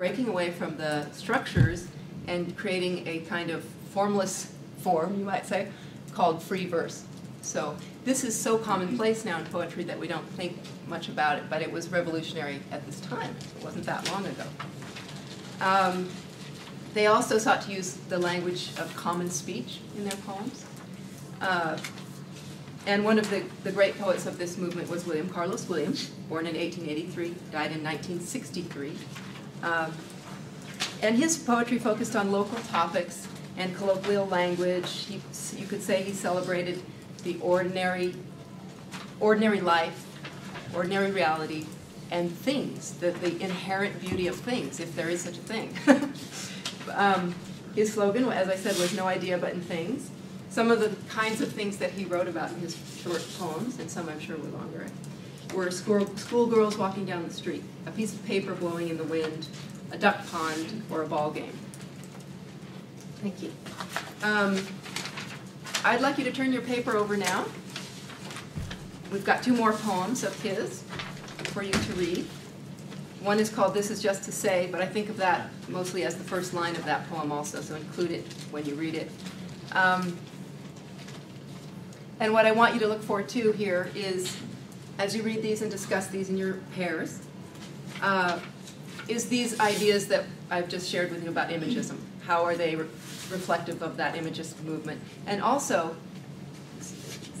breaking away from the structures and creating a kind of formless form, you might say, called free verse. So this is so commonplace now in poetry that we don't think much about it, but it was revolutionary at this time. It wasn't that long ago. They also sought to use the language of common speech in their poems. And one of the great poets of this movement was William Carlos Williams, born in 1883, died in 1963. And his poetry focused on local topics and colloquial language. You could say he celebrated the ordinary life, ordinary reality, and things, the inherent beauty of things, if there is such a thing. His slogan, as I said, was "No idea but in things." Some of the kinds of things that he wrote about in his short poems, and some I'm sure were longer, were schoolgirls walking down the street, a piece of paper blowing in the wind, a duck pond, or a ball game. Thank you. I'd like you to turn your paper over now. We've got two more poems of his for you to read. One is called "This Is Just to Say," but I think of that mostly as the first line of that poem also, so include it when you read it. And what I want you to look for too here is, as you read these and discuss these in your pairs, is these ideas that I've just shared with you about imagism. How are they reflective of that imagist movement? And also,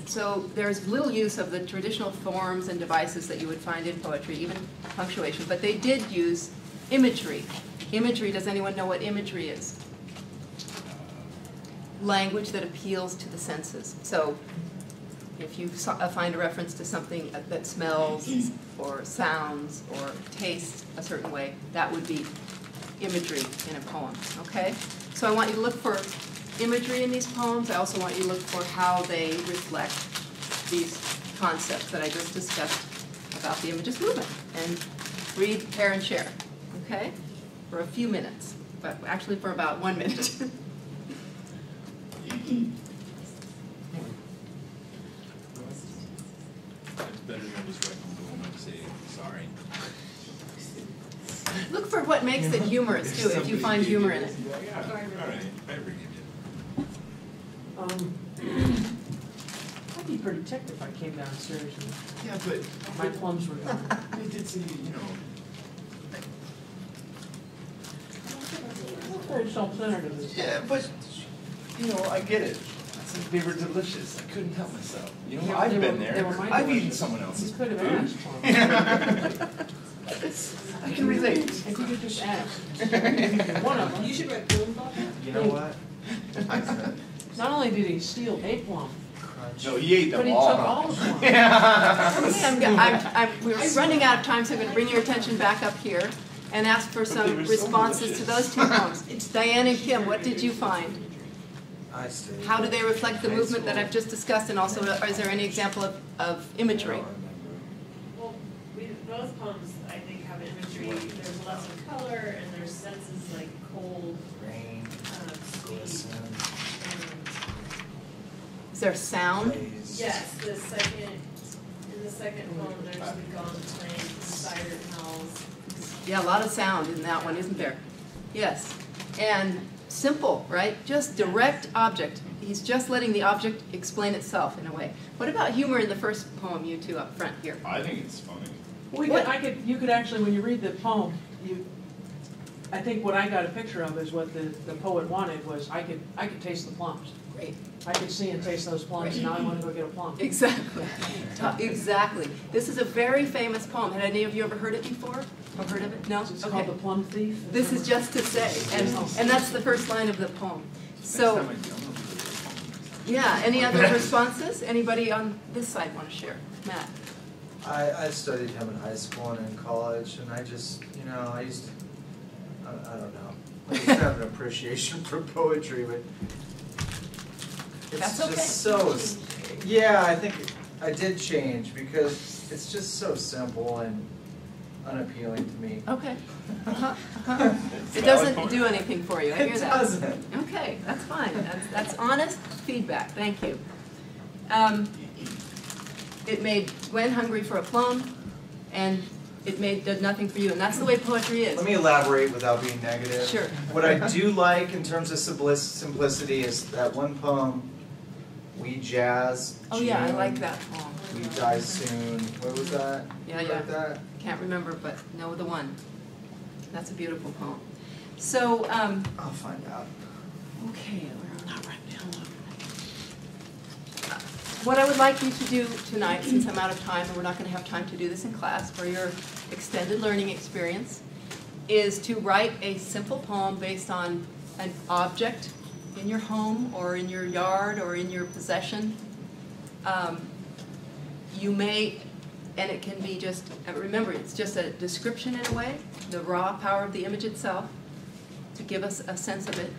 so there's little use of the traditional forms and devices that you would find in poetry, even punctuation, but they did use imagery. Imagery, does anyone know what imagery is? Language that appeals to the senses. So if you find a reference to something that smells or sounds or tastes a certain way, that would be imagery in a poem, okay? So I want you to look for imagery in these poems. I also want you to look for how they reflect these concepts that I just discussed about the Imagist movement. And read, pair, and share, okay? For a few minutes, but actually for about 1 minute. It's better than just writing the woman and say sorry. Look for what makes it humorous, too, if you find humor in it. Yeah, all right, I forgive I'd be pretty ticked if I came downstairs and you. Yeah, but my plums were gone. they did say, you know. It's very self-centered of this. Yeah, but you know, I get it. They were delicious. I couldn't help myself. You know, Yeah, I've they been were- there. they were my I've eaten delicious. someone else's You could have food. asked for them. I can relate. If you could just ask. One of them. You should write poems about that. You know what? Not only did he steal a plum, Crunch. No, he ate but them he all. took all the plums. We're running out of time, so I'm going to bring your attention back up here and ask for But they some were so responses to delicious. those two poems. Diane and Kim, what did you find? I stayed. How do they reflect the High movement that school. I've just discussed, and also is there any example of imagery? I don't remember. Well, both poems, I think, have imagery. There's lots of color, and there's senses like cold, Rain, sweet. glisten, Is there sound? blaze. Yes, in the second poem, there's the gong playing, the siren howls. Yeah, a lot of sound in that one, isn't there? Yes. And simple, right? Just direct object. He's just letting the object explain itself in a way. What about humor in the first poem, you two up front here? I think it's funny. You could actually, when you read the poem, I think what I got a picture of is what the poet wanted was I could taste the plums. Great. I could see and taste those plums, and now I want to go get a plum. Exactly. Exactly. This is a very famous poem. Had any of you ever heard it before? Or heard of it? No? It's Okay. called The Plum Thief. This is just to say, and that's the first line of the poem. Next So, time I don't know. yeah, any other responses? Anybody on this side want to share? Matt? I studied him in high school and in college, and I just, you know, I don't know. I just have an appreciation for poetry, but it's That's just okay. so, yeah, I think I did change because it's just so simple and unappealing to me. Okay. It doesn't do anything for you, I hear It that. doesn't. Okay, that's fine. That's honest feedback, thank you. It made Gwen hungry for a plum, and did nothing for you, and that's the way poetry is. Let me elaborate without being negative. Sure. What I do like in terms of simplicity is that one poem, We Jazz, Oh yeah, I June, like that poem. We Die Soon. What was that? Yeah, You yeah. like that? Can't remember, but know the one. That's a beautiful poem. So, I'll find out. okay, we're not right now. What I would like you to do tonight, since I'm out of time and we're not going to have time to do this in class for your extended learning experience, is to write a simple poem based on an object in your home or in your yard or in your possession. You may, and it can be just, remember, it's just a description in a way, the raw power of the image itself, to give us a sense of it.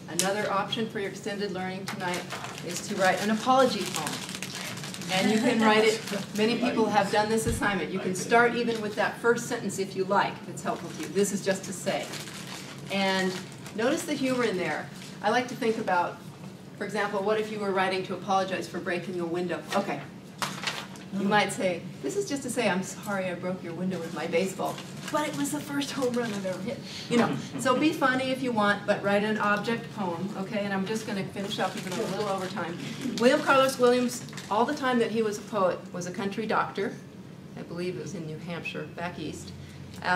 Another option for your extended learning tonight is to write an apology poem. And you can write it, many people have done this assignment. You can start even with that first sentence if you like, if it's helpful to you. This is just to say. And notice the humor in there. I like to think about, for example, what if you were writing to apologize for breaking a window? Okay. You might say, this is just to say, I'm sorry I broke your window with my baseball, but it was the first home run I've ever hit. You know, so be funny if you want, but write an object poem, okay? And I'm just going to finish up even a little over time. William Carlos Williams, all the time that he was a poet, was a country doctor. I believe it was in New Hampshire, back east.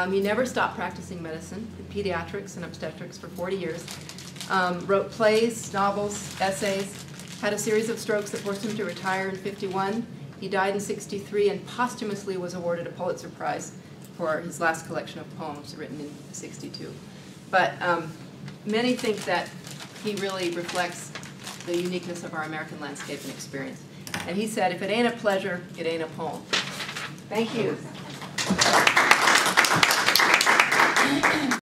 He never stopped practicing medicine, pediatrics and obstetrics for 40 years. Wrote plays, novels, essays, had a series of strokes that forced him to retire in '51. He died in '63 and posthumously was awarded a Pulitzer Prize for his last collection of poems written in '62. But many think that he really reflects the uniqueness of our American landscape and experience. And he said, if it ain't a pleasure, it ain't a poem. Thank you.